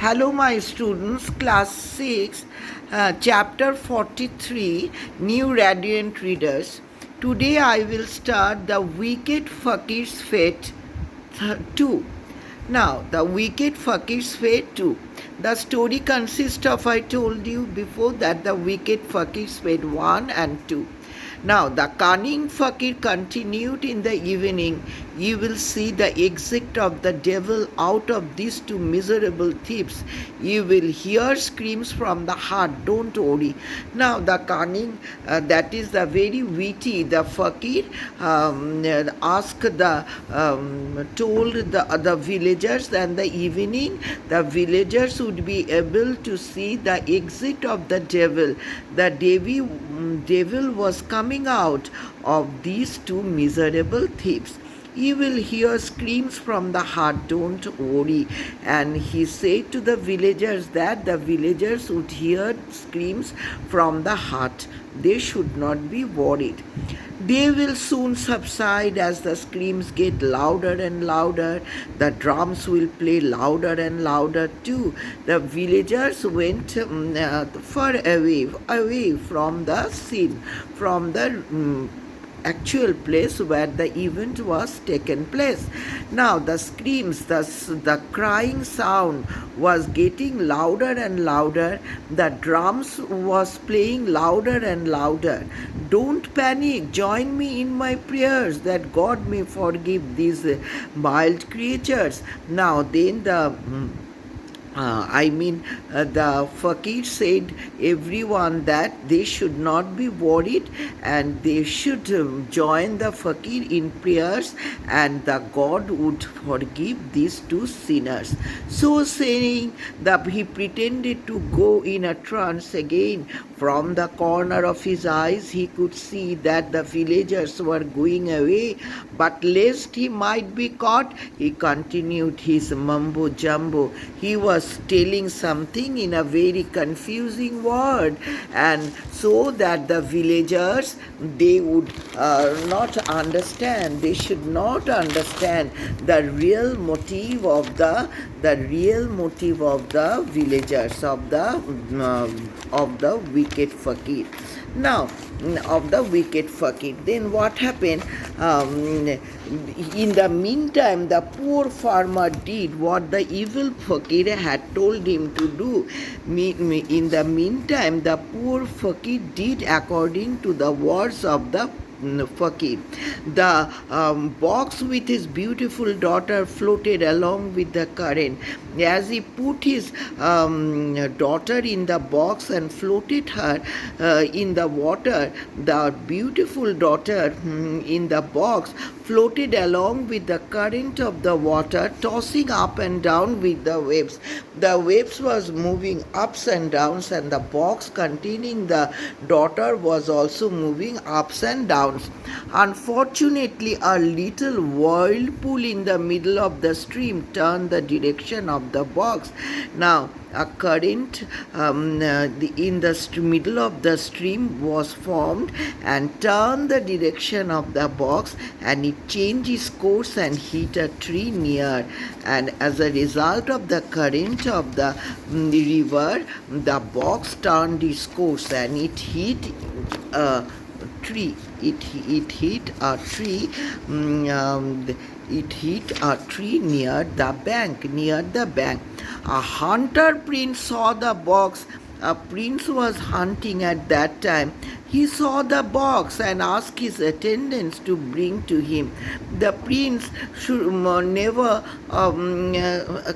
Hello, my students, class 6, chapter 43, New Radiant Readers. Today I will start the Wicked Fakir's Fate 2. Now, the Wicked Fakir's Fate 2. The story consists of, I told you before that, the Wicked Fakir's Fate 1 and 2. Now, the cunning fakir continued in the evening. You will see the exit of the devil out of these two miserable thieves. You will hear screams from the heart. Don't worry. Now, the cunning, that is the very witty, the fakir told the villagers that in the evening the villagers would be able to see the exit of the devil. The devil was coming out of these two miserable thieves. You will hear screams from the heart, don't worry. And he said to the villagers that the villagers would hear screams from the heart. They should not be worried. They will soon subside as the screams get louder and louder. The drums will play louder and louder too. The villagers went far away from the scene, from the actual place where the event was taken place. Now the screams, the crying sound was getting louder and louder. The drums was playing louder and louder. Don't panic. Join me in my prayers that God may forgive these mild creatures. Now then the fakir said everyone that they should not be worried and they should join the fakir in prayers and the God would forgive these two sinners. So saying that he pretended to go in a trance again. From the corner of his eyes he could see that the villagers were going away, but lest he might be caught, he continued his mumbo jumbo. He was telling something in a very confusing word, and so that the villagers they would not understand. They should not understand the real motive of the villagers of the wicked fakir. Now, of the wicked fakir. Then what happened? In the meantime, the poor farmer did what the evil fakir had told him to do. In the meantime, the poor fakir did according to the words of the fakir. The box with his beautiful daughter floated along with the current. As he put his daughter in the box and floated her in the water, the beautiful daughter in the box floated along with the current of the water, tossing up and down with the waves. The waves was moving ups and downs, and the box containing the daughter was also moving ups and downs. Unfortunately, a little whirlpool in the middle of the stream turned the direction of the box. Now, a current in the middle of the stream was formed and turned the direction of the box, and it changed its course and hit a tree near. And as a result of the current of the river, the box turned its course and it hit a tree. It hit a tree. It hit a tree near the bank. A hunter prince saw the box. A prince was hunting at that time. He saw the box and asked his attendants to bring to him. The prince never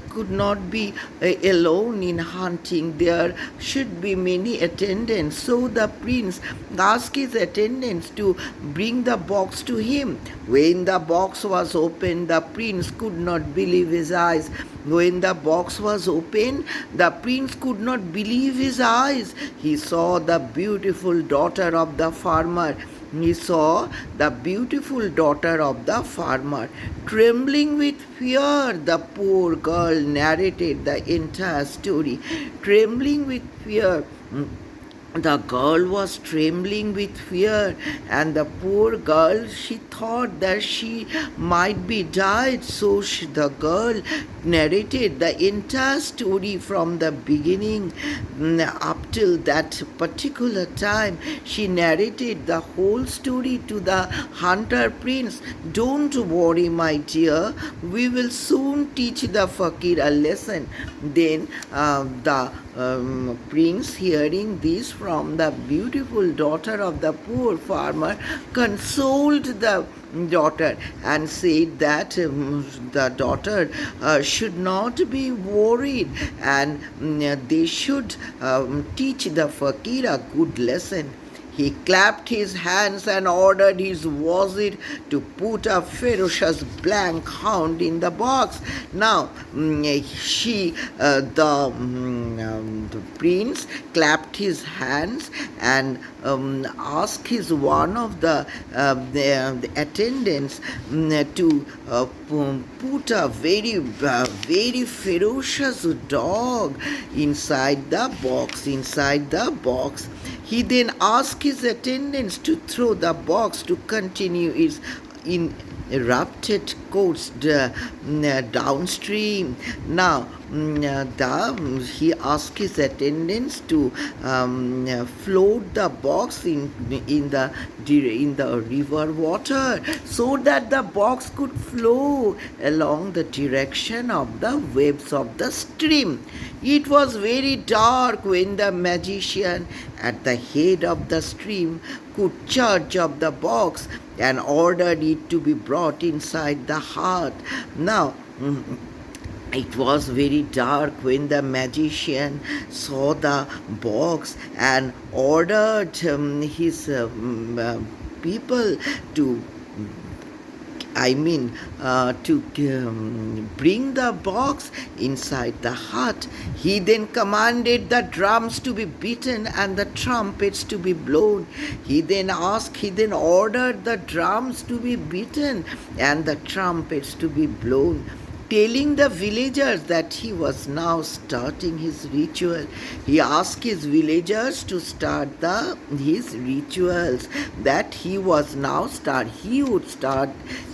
could not be alone in hunting. There should be many attendants. So the prince asked his attendants to bring the box to him. When the box was opened, the prince could not believe his eyes. When the box was opened, the prince could not believe his eyes. He saw the beautiful daughter of the farmer. He saw the beautiful daughter of the farmer. Trembling with fear, the poor girl narrated the entire story. Trembling with fear, The girl was trembling with fear, and the poor girl, she thought that she might be died. So the girl narrated the entire story from the beginning up till that particular time. She narrated the whole story to the hunter prince. Don't worry, my dear, we will soon teach the fakir a lesson. Then the prince, hearing this from the beautiful daughter of the poor farmer, consoled the daughter and said that the daughter should not be worried, and they should teach the fakir a good lesson. He clapped his hands and ordered his wazir to put a ferocious black hound in the box. Now, the prince clapped his hands and asked his one of the attendants to put a very ferocious dog inside the box. He then asked his attendants to throw the box to continue its interrupted course downstream. Now, he asked his attendants to float the box in the river water so that the box could flow along the direction of the waves of the stream. It was very dark when the magician at the head of the stream could charge up the box and ordered it to be brought inside the hut. Now, it was very dark when the magician saw the box and ordered his people to bring the box inside the hut. He then commanded the drums to be beaten and the trumpets to be blown. He then ordered the drums to be beaten and the trumpets to be blown, telling the villagers that he was now starting his ritual. He asked his villagers to start his rituals, that he would start.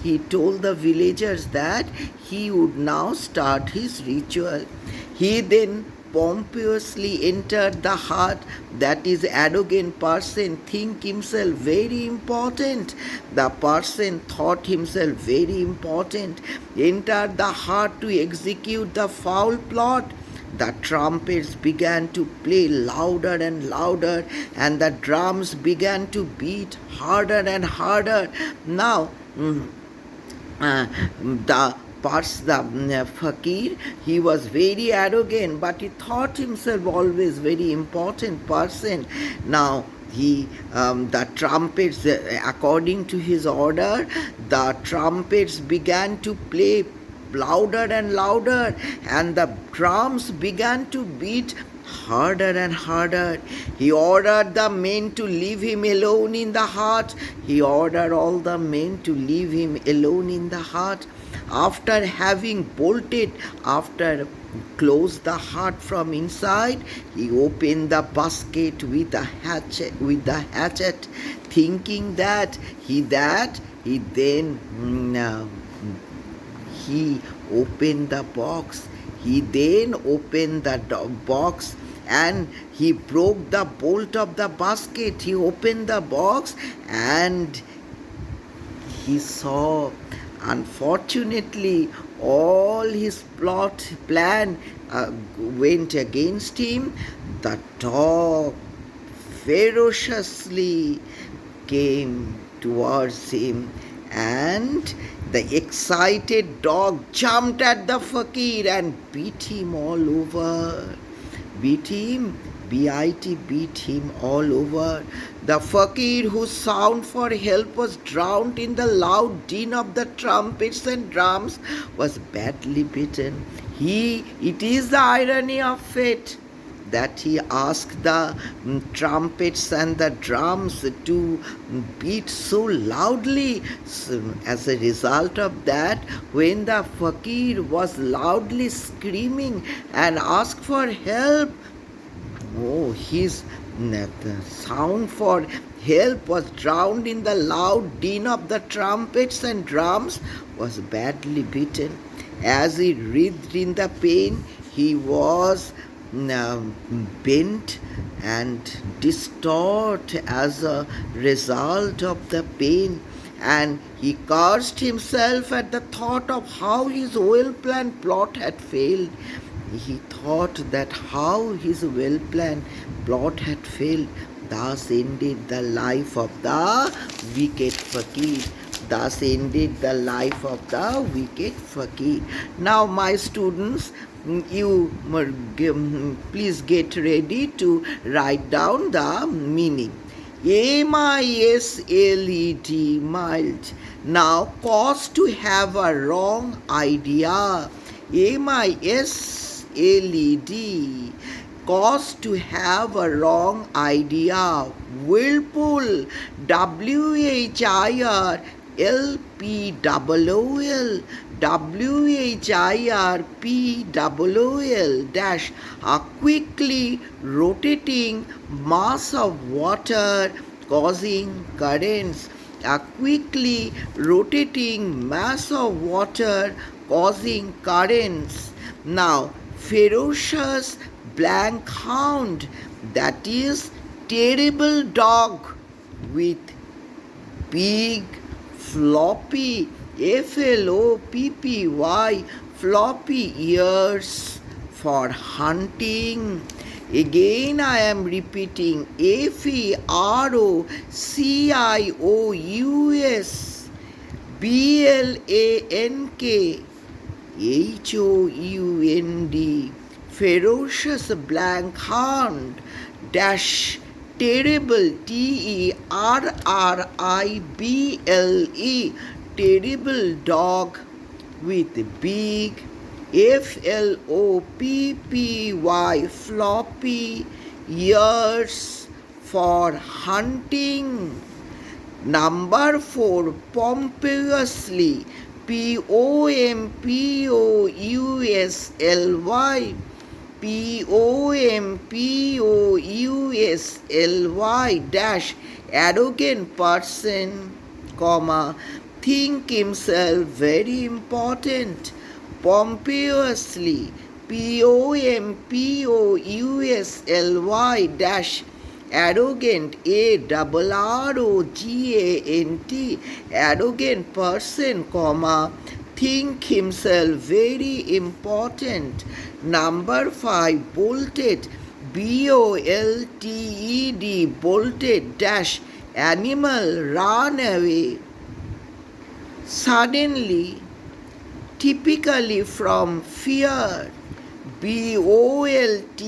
He told the villagers that he would now start his ritual. He then pompously entered the hut. That is, arrogant person think himself very important. The person thought himself very important, entered the hut to execute the foul plot. The trumpets began to play louder and louder, and the drums began to beat harder and harder. Now, the fakir, he was very arrogant, but he thought himself always very important person. Now, the trumpets, according to his order, the trumpets began to play louder and louder, and the drums began to beat harder and harder. He ordered the men to leave him alone in the hut. He ordered all the men to leave him alone in the hut. After having closed the hut from inside, he opened the basket with the hatchet, thinking that he then he opened the box. He then opened the box and he broke the bolt of the basket. He opened the box and he saw, unfortunately, all his plan went against him. The dog ferociously came towards him, and the excited dog jumped at the fakir and beat him all over. Beat him all over. The fakir, whose sound for help was drowned in the loud din of the trumpets and drums, was badly beaten. It is the irony of fate that he asked the trumpets and the drums to beat so loudly. So, as a result of that, when the fakir was loudly screaming and asked for help, his The sound for help was drowned in the loud din of the trumpets and drums, was badly beaten. As he writhed in the pain, he was bent and distort as a result of the pain, and he cursed himself at the thought of how his well-planned plot had failed. He thought that how his well-planned plot had failed. Thus ended the life of the wicked fakir. Thus ended the life of the wicked fakir. Now, my students, you please get ready to write down the meaning. MISLED, mild. Now, cause to have a wrong idea. MISLED, cause to have a wrong idea. Whirlpool, WHIRLPOOL, WHIRPOOL dash, a quickly rotating mass of water causing currents. A quickly rotating mass of water causing currents. Now, ferocious black hound, that is terrible dog with big floppy FLOPPY floppy ears for hunting. Again I am repeating, FEROCIOUS BLANK HOUND, ferocious black hound dash terrible TERRIBLE, terrible dog with big FLOPPY floppy ears for hunting. Number 4, pompously, POMPOUSLY, POMPOUSLY dash, arrogant person, comma, think himself very important. Pompously, POMPOUSLY dash, arrogant, ARROGANT, arrogant person, comma, think himself very important. Number 5, bolted, BOLTED, bolted dash, animal, run away. Suddenly, typically from fear, BOLTED,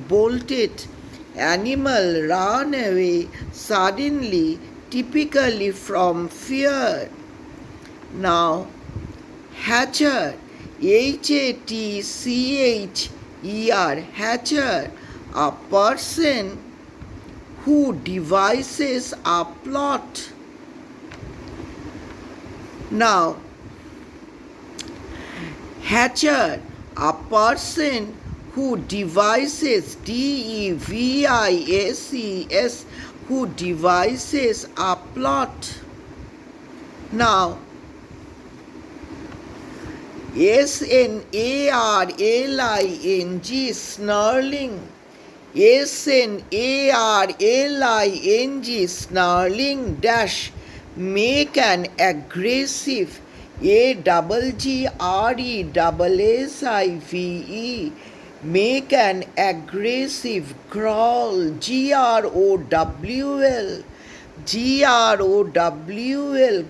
bolted, animal, run away. Suddenly, typically from fear. Now, hatcher, HATCHER, hatcher, a person who devises a plot. Now, hatcher, a person who devises, DEVICES, who devises a plot. Now, SNARLING, snarling, SNARLING, snarling dash, make an aggressive, AGGRESSIVE, make an aggressive growl, GROWL,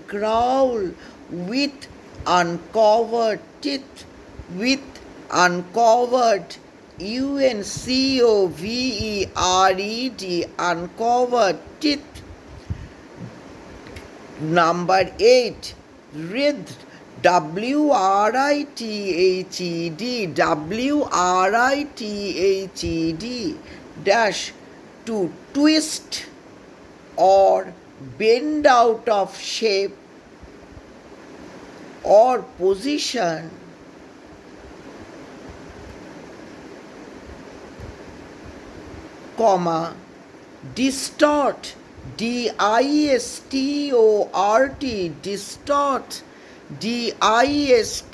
growl, with uncovered teeth, with uncovered, UNCOVERED, uncovered teeth. Number 8, writhed, WRITHED, dash, to twist or bend out of shape or position. comma, distort, distort, distort, distort,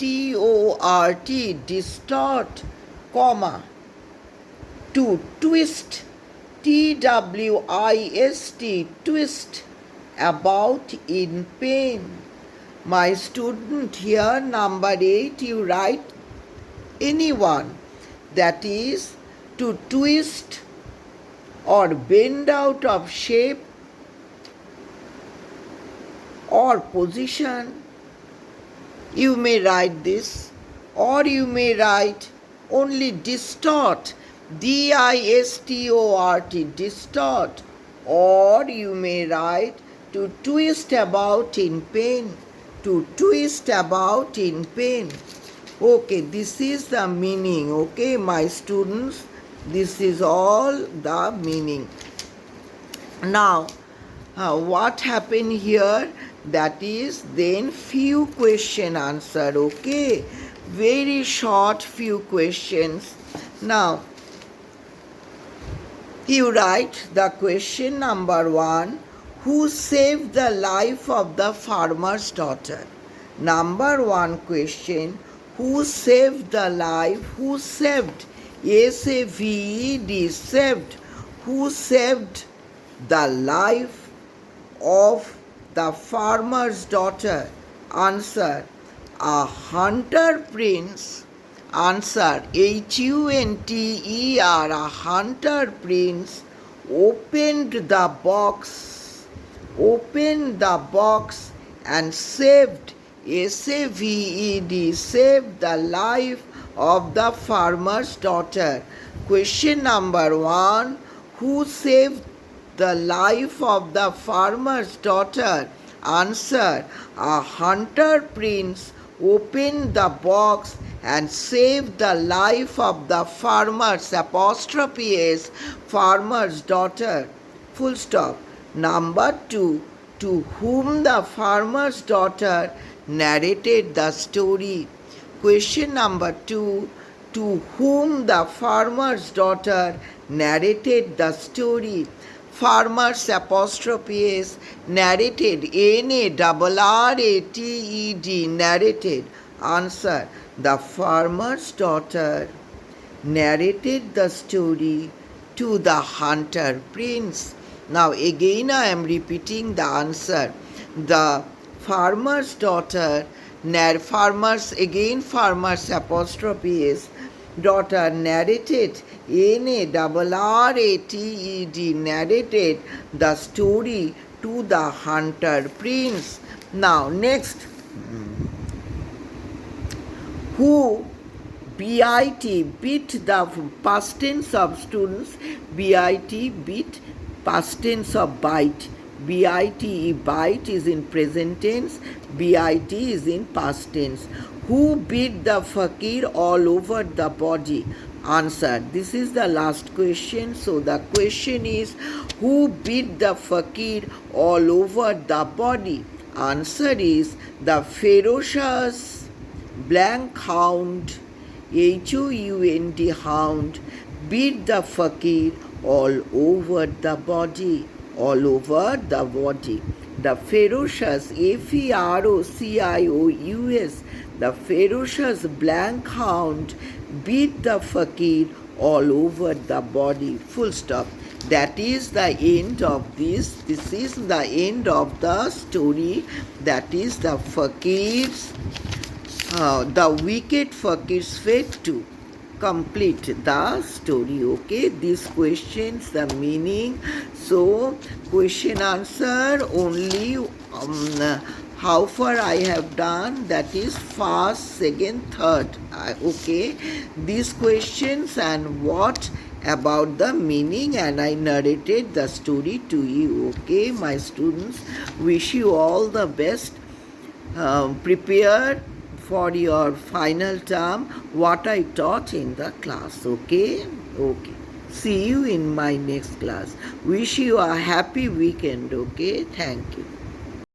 distort, comma, 2, twist, twist, twist, about in pain. My student, here number 8, you write anyone, that is to twist or bend out of shape or position. You may write this, or you may write only distort, distort, distort, or you may write to twist about in pain, to twist about in pain. Okay, this is the meaning. Okay, my students, this is all the meaning. Now, what happened here? That is then few question answer. Okay, very short few questions. Now, you write the question number 1. Who saved the life of the farmer's daughter? Number 1 question. Who saved the life? Who saved? S-A-V-E-D, saved. Who saved the life of the farmer's daughter? Answer. A hunter prince. Answer. Hunter. A hunter prince opened the box. Opened the box and saved, S-A-V-E-D, saved the life of the farmer's daughter. Question number 1. Who saved the life of the farmer's daughter? Answer. A hunter prince opened the box and saved the life of the farmer's, apostrophe S, farmer's daughter. Full stop. Number 2. To whom the farmer's daughter narrated the story. Question number 2. To whom the farmer's daughter narrated the story. Farmer's, apostrophe S, narrated, N-A-R-R-A-T-E-D, narrated. Answer. The farmer's daughter narrated the story to the hunter prince. Now again I am repeating the answer. The farmer's daughter, farmer's apostrophe is daughter narrated, N-A-R-R-A-T-E-D, narrated the story to the hunter prince. Now next, who BIT, beat, the past tense of students, BIT, beat, past tense of bite. BITE, bite is in present tense, BIT is in past tense. Who beat the fakir all over the body? Answer. This is the last question. So the question is, who beat the fakir all over the body? Answer is the ferocious blank hound, Hound, hound, beat the fakir all over the body, all over the body. The ferocious, Ferocious, the ferocious blank hound beat the fakir all over the body. Full stop. That is the end of this. This is the end of the story. That is the fakir's, the wicked fakir's fate to complete the story. Okay, these questions, the meaning. So question answer only, how far I have done, that is first, second, third. Okay, these questions and what about the meaning, and I narrated the story to you. Okay, my students, wish you all the best. Prepare for your final term what I taught in the class. Okay, okay, see you in my next class. Wish you a happy weekend. Okay, thank you.